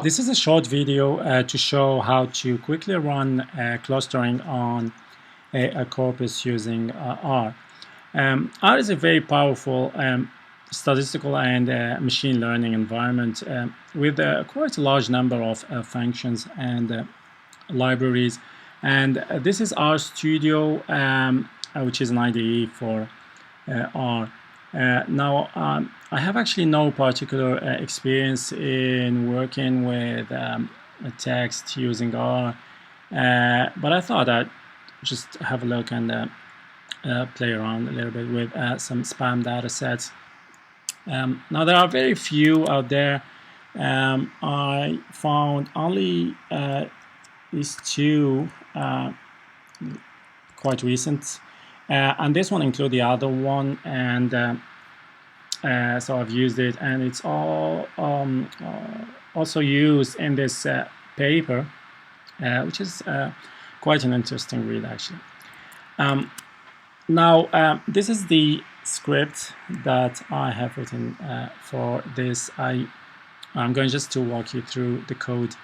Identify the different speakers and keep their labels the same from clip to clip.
Speaker 1: This is a short video to show how to quickly run clustering on a corpus using R. R is a very powerful statistical and machine learning environment with quite a large number of functions and libraries. And this is RStudio, which is an IDE for R. Now, I have actually no particular experience in working with text using R, but I thought I'd just have a look and play around a little bit with some spam data sets. Now, there are very few out there. I found only these two quite recent, and this one include the other one, and so I've used it, and it's all also used in this paper, which is quite an interesting read actually. Now this is the script that I have written for this. I'm going just to walk you through the code,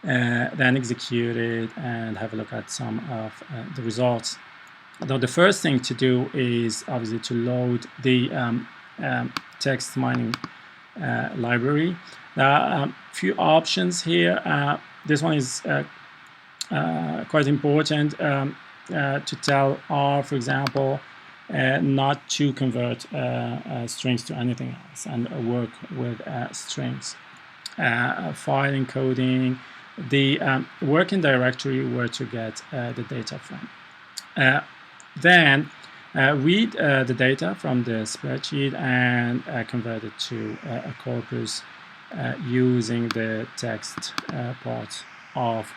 Speaker 1: then execute it and have a look at some of the results. Now the first thing to do is obviously to load the text mining library. There are a few options here. This one is quite important to tell R, for example, not to convert strings to anything else and work with strings. File encoding, the working directory where to get the data from. Then read the data from the spreadsheet and convert it to a corpus using the text part of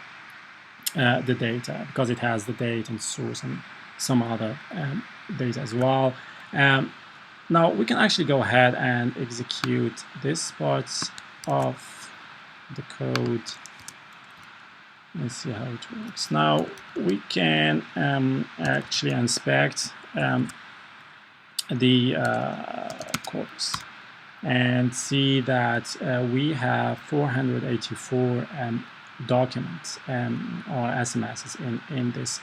Speaker 1: the data, because it has the date and source and some other data as well. Now we can actually go ahead and execute this part of the code. Let's see how it works. Now we can actually inspect the corpus and see that we have 484 documents or SMSs in this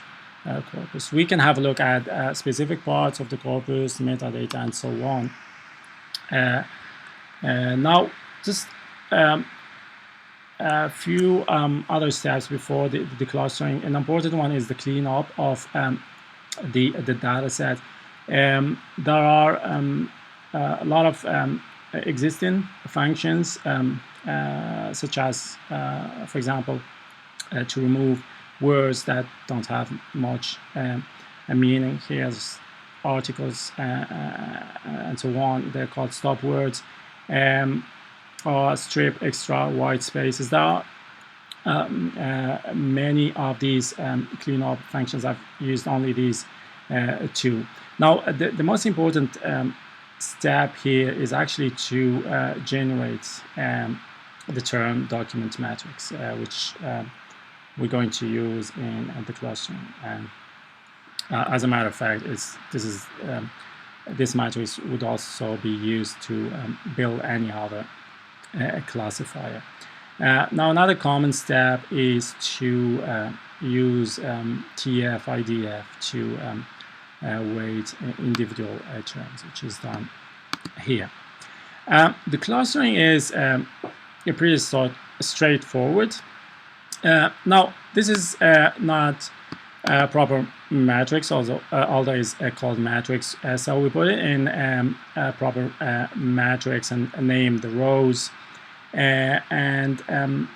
Speaker 1: corpus. We can have a look at specific parts of the corpus, metadata, and so on. Now, just a few other steps before the clustering. An important one is the cleanup of the data set. There are a lot of existing functions, such as, for example, to remove words that don't have much meaning. Here's articles and so on. They're called stop words, or strip extra white spaces. There are many of these cleanup functions. I've used only these two. Now, the most important step here is actually to generate the term document matrix, which we're going to use in the clustering. And as a matter of fact, this matrix would also be used to build any other classifier. Now, another common step is to use TF, IDF to weight individual terms, which is done here. The clustering is pretty straightforward. Now, this is not a proper matrix, although it's called matrix. So we put it in a proper matrix and name the rows. And an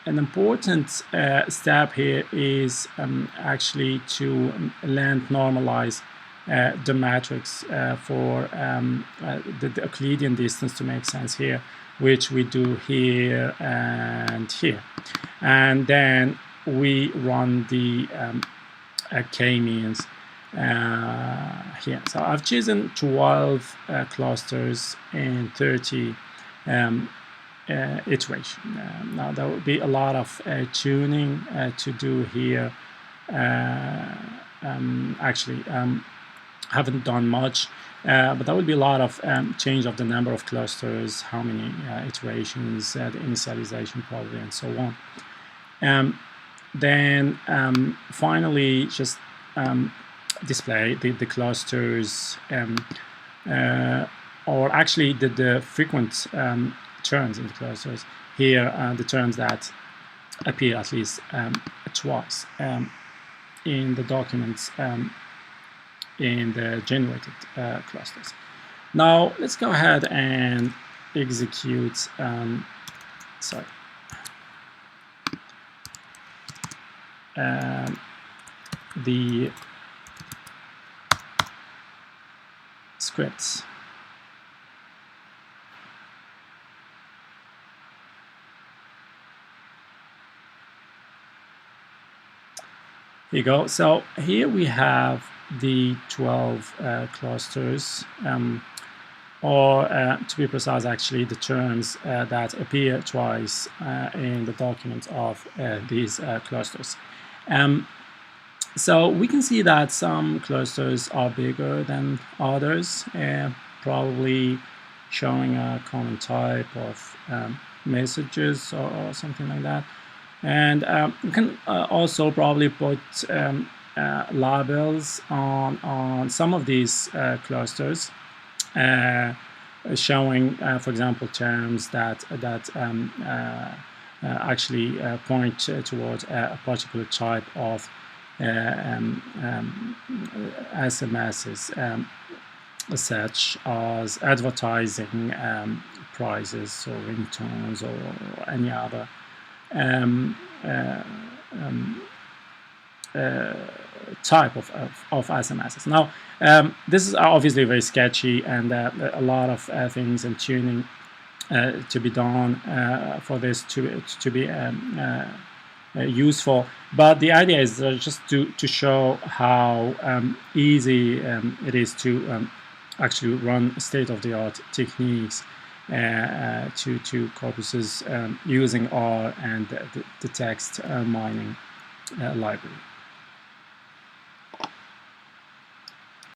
Speaker 1: important step here is actually to length normalize the matrix for the Euclidean distance to make sense here, which we do here and here. And then we run the k-means here. So I've chosen 12 clusters in 30 iteration. Now there will be a lot of tuning to do here. haven't done much, but that will be a lot of change of the number of clusters, how many iterations, the initialization probably, and so on. Then finally, just display the clusters, or actually the frequent terms in the clusters. Here, the terms that appear at least twice in the documents in the generated clusters. Now let's go ahead and execute the scripts. Here you go. So here we have the 12 clusters, or to be precise, actually, the terms that appear twice in the document of these clusters. So we can see that some clusters are bigger than others, probably showing a common type of messages or something like that. And you can also probably put labels on some of these clusters, showing, for example, terms that actually point towards a particular type of SMSs, such as advertising prices or ringtones or any other type of SMSs. Now, this is obviously very sketchy, and a lot of things and tuning to be done for this to be useful. But the idea is just to show how easy it is to actually run state-of-the-art techniques to corpuses using R and the text mining library.